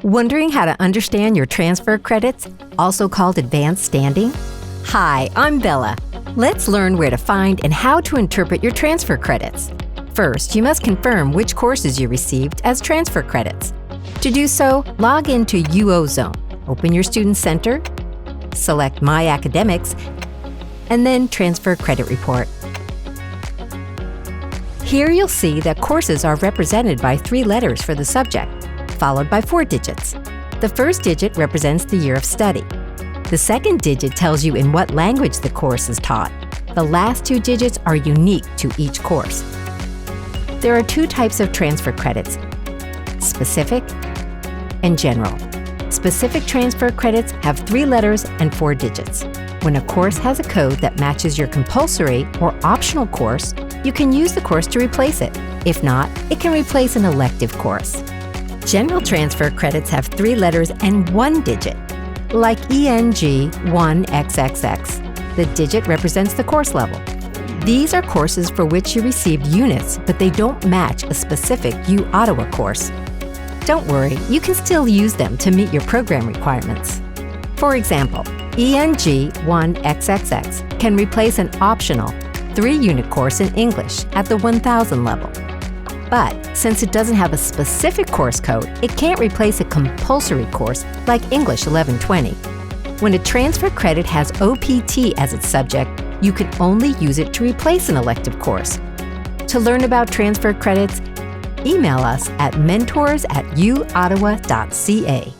Wondering how to understand your transfer credits, also called advanced standing? Hi, I'm Bella. Let's learn where to find and how to interpret your transfer credits. First, you must confirm which courses you received as transfer credits. To do so, log into uOttawa, open your Student Center, select My Academics, and then Transfer Credit Report. Here you'll see that courses are represented by 3 letters for the subject, followed by 4 digits. The first digit represents the year of study. The second digit tells you in what language the course is taught. The last 2 digits are unique to each course. There are 2 types of transfer credits: specific and general. Specific transfer credits have 3 letters and 4 digits. When a course has a code that matches your compulsory or optional course, you can use the course to replace it. If not, it can replace an elective course. General transfer credits have 3 letters and 1 digit, like ENG1XXX. The digit represents the course level. These are courses for which you received units, but they don't match a specific uOttawa course. Don't worry, you can still use them to meet your program requirements. For example, ENG1XXX can replace an optional 3-unit course in English at the 1000 level. But since it doesn't have a specific course code, it can't replace a compulsory course like English 1120. When a transfer credit has OPT as its subject, you can only use it to replace an elective course. To learn about transfer credits, email us at mentors@uottawa.ca.